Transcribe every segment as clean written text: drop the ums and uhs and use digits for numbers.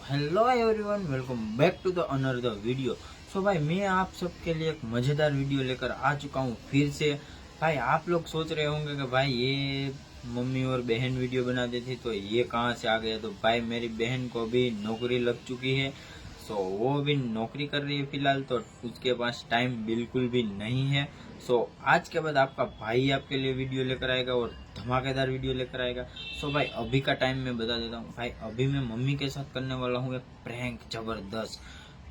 Hello everyone, welcome back to the another video. So भाई मैं आप सबके लिए एक मज़ेदार वीडियो लेकर आ चुका हूँ फिर से। भाई आप लोग सोच रहे होंगे कि भाई ये मम्मी और बहन वीडियो बनाती थी तो ये कहाँ से आ गया। तो भाई मेरी बहन को भी नौकरी लग चुकी है, सो वो भी नौकरी कर रही है फिलहाल, तो उसके पास टाइम बिल्कुल भी नहीं है। सो आज के बाद आपका भाई आपके लिए वीडियो लेकर आएगा और धमाकेदार वीडियो लेकर आएगा। सो भाई अभी का टाइम मैं बता देता हूँ। भाई अभी मैं मम्मी के साथ करने वाला हूँ एक प्रैंक जबरदस्त।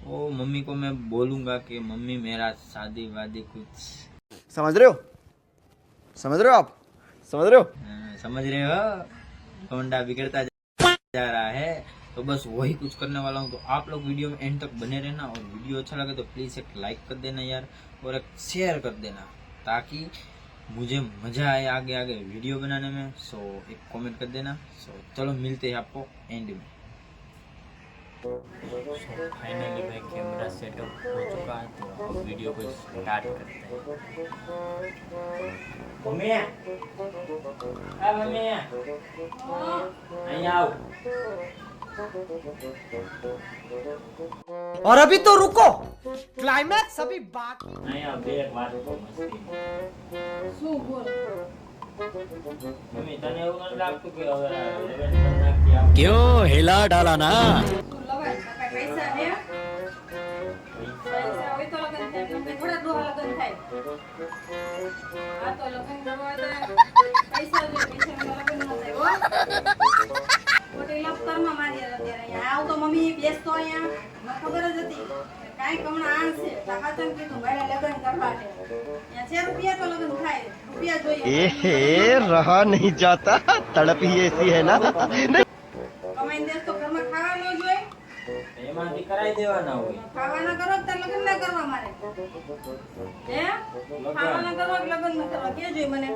वो मम्मी को मैं बोलूँगा कि मम्मी मेरा शादी वादी कुछ समझ रहे हो? समझ रहे हो आप? समझ रहे हो? समझ रहे हो, होंडा बिगड़ता जा रहा है। तो बस वही कुछ करने वाला हूँ। तो आप लोग वीडियो में एंड तक बने रहना, और वीडियो अच्छा लगे तो प्लीज़ एक लाइक कर देना यार, और एक शेयर कर देना ताकि मुझे मज़ा आए आगे आगे वीडियो बनाने में। सो एक कमेंट कर देना। सो चलो मिलते हैं आपको एंड में। फाइनली भाई कैमरा सेटअप हो चुका है, तो अब वीडियो को स्टार्ट करते हैं। मम्मी, मम्मी नहीं आओ। और अभी तो रुको, क्लाइमैक्स अभी बात नहीं आओ, एक बात को मस्ती શું બોલ मम्मी तने એવું નથી લાગતું કે હવે લેવન કરી નાખી આપ क्यों हिला डाला ना। શું લવાય કાકા પૈસા હે પૈસા હોય તો લગન થાય નકર થોડા દોહા લગન થાય આ તો લગન કરવા તો પૈસા જોઈએ પૈસા વગર લગન ન થાય હો મોટી લફતરમાં મારી અત્યારે અહીંયા આવ તો મમ્મી બેસતો અહીંયા મને ખબર જ હતી કાઈ કમણા આણ છે તાકાતન કીધું મારે લગન કરવા છે અહીંયા 6 રૂપિયા તો લગન થાય રૂપિયા જોઈએ रहा नहीं जाता, तड़प ही ऐसी है ना। કમાઈને દેશ તો ઘરમાં ખાવા ન જોઈએ એમાંથી કરાઈ દેવાના હોય। ખાવાના કરો તો લગન ના કરવા મારે હે ખાવાના કરવા કે લગન ના કરવા કે જોઈ મને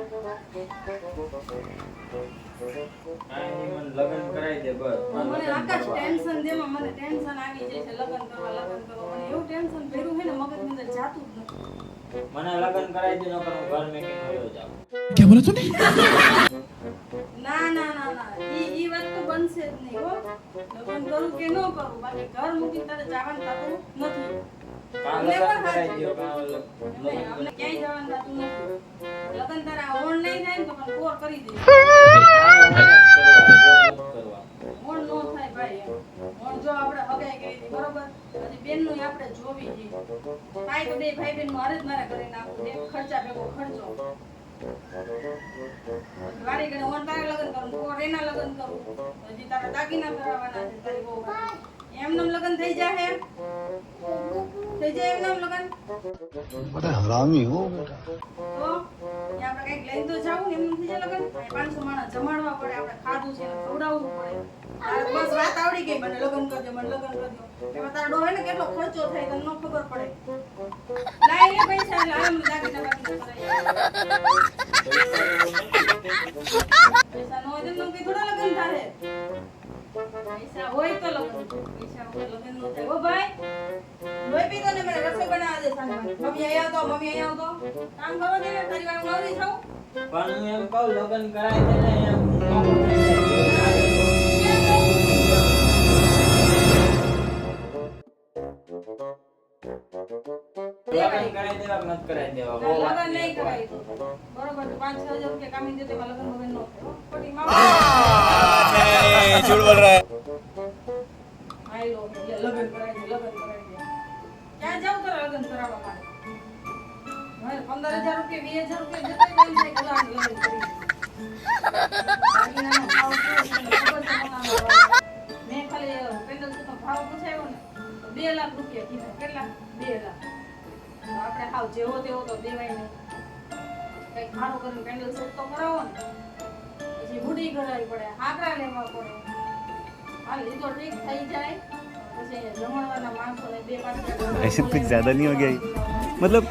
કાઈ નહીં, મને લગન કરાઈ દે બસ। મને આકાશ ટેન્શન દેમાં મને ટેન્શન આવી જાય છે લગન કરવા મને એવું ટેન્શન ભર્યું છે ને મગજની અંદર જાતું જ નથી મને લગન કરાઈ દે, નકર હું ઘર મેકી ગયો જાઉં। क्या बोला तूने? ના ના ના ના ઈ વાત તો બનશે જ નહીં હો લગન કરું કે ન કરું બાકી ઘર મૂકીને તારે જવાનું થતું નથી કાં અમને લગન પણ કરાઈ સાચું. દ્યો, કાં નહીં, અમને ક્યાંય જવાનું થતું નથી લગન તારા ઓણ નહીં થાય ને તો પણ કોર કરી દે કરવા। ઓણ નો થાય ભાઈ ઓણ જો આપણે હગાઈ કરી હતી બરોબર હજી બેનનું આપણે જોવી છે કાઈ તો બે ભાઈ બેન મારે જ મારા ઘરે નાખવું બે ખર્ચા ભેગો ખર્ચો વારી ગણે ઓણ તારે લગન કરું કોર એના લગન કરું હજી તારા દાગીના કરાવવાના છે તારી બહુ એમનેમ લગન થઈ જાય એમનેમ લગન बड़ा हरामी हो बेटा। તો આપણે કઈક લઈને તો જાવું ને એમનેમ થઈ જાય લગન 500 માણસ જમાડવા પડે આપણે ખાધું છે ખવડાવવું પડે તારે બસ વાત આવડી ગઈ મને લગન કરજો એમાં તારો ડોહે ને કેટલો ખર્ચો થાય તને ન ખબર પડે લાઈ લે પૈસા એટલે આરામ દાગીના પૈસા નો હોય તો કઈ થોડા લગન થાય પૈસા હોય તો લગન પૈસા વગર લગન ન થાય ઓ ભાઈ લોહી પીતો ને મને રસોઈ બનાવવા દે સાંજે મમ્મી અહીંયા આવતો કામ કરવા દે ને તારી વાળું નવરી થાઉં પણ હું એમ કહું લગન કરાઈ દે ને એમ લગન કરાઈ દેવા કે નથી કરાઈ દેવા? બહુ વાત લગન નહીં છે। કરાય બરોબર 5-6 હજાર રૂપિયા કામી દેતે લગન વગર નો થાય ખોટી માં नहीं, झूठ बोल रहा है। આઈ લો લગન કરાય દે ક્યાં જાવ તો લગન કરાવવા માટે મારે 15000 રૂપિયા 20000 રૂપિયા જતો બંધ થાય કલાક લગન કરી બાકીના ભાવ શું છે ખબર છે મેં ખાલી પેન્ડલ તો ભાવ પૂછાયો ને 2 લાખ રૂપિયા કીધા કેટલા 2 લાખ તો આપણે હાવ જેવો તેવો તો દેવાય નહીં કઈ ખાડો કરીને પેન્ડલ સેટ તો કરાવો ને પછી બુડી કરાવી પડે હાકરા લેવા પડે હાલ એ તો ઠીક થઈ જાય પછી જમણવાના માણસોને 2-5 ऐसे कुछ ज्यादा नहीं हो गया ये? मतलब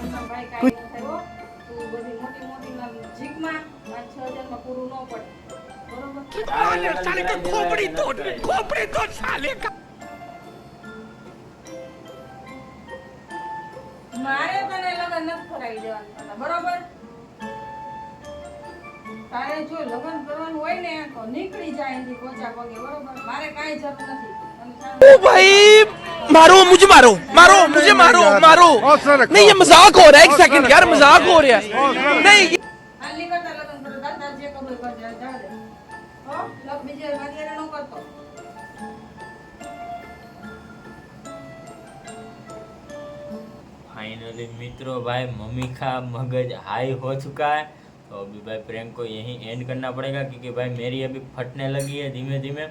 कुछ બધી મોટી મોટી જીકમાં 5-6 હજારમાં પૂરું ન પડે બરોબર साले का खोपड़ी तोड़ साले का। મારે તને લગન નથી કરાવી દેવાના બરોબર તારે જો લગન કરવાનું હોય ને તો નીકળી જાય એથી કોચા પગે બરોબર મારે કાંઈ જરૂર નથી અને ओ भाई मारो मुझे मारो मारो मुझे मारो मारो नहीं ये मजाक हो रहा है एक सेकंड यार मजाक हो रहा है नहीं આલી કરતા લગ્ન કરો દાદા જે કબૂલ કરજે જા દે હો લગ બીજે વાગેરે નો કરતો फाइनली मित्रों भाई मम्मी का मगज हाई हो चुका है, तो अभी भाई प्रैंक को यहीं एंड करना पड़ेगा क्योंकि भाई मेरी अभी फटने लगी है धीमे धीमे।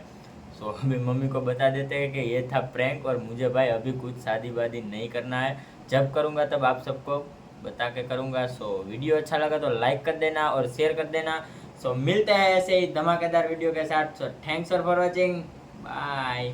सो अभी मम्मी को बता देते हैं कि ये था प्रैंक और मुझे भाई अभी कुछ शादी वादी नहीं करना है, जब करूँगा तब आप सबको बता के करूँगा। सो वीडियो अच्छा लगा तो लाइक कर देना और शेयर कर देना। सो मिलते हैं ऐसे ही धमाकेदार वीडियो के साथ। So thanks for watching, bye.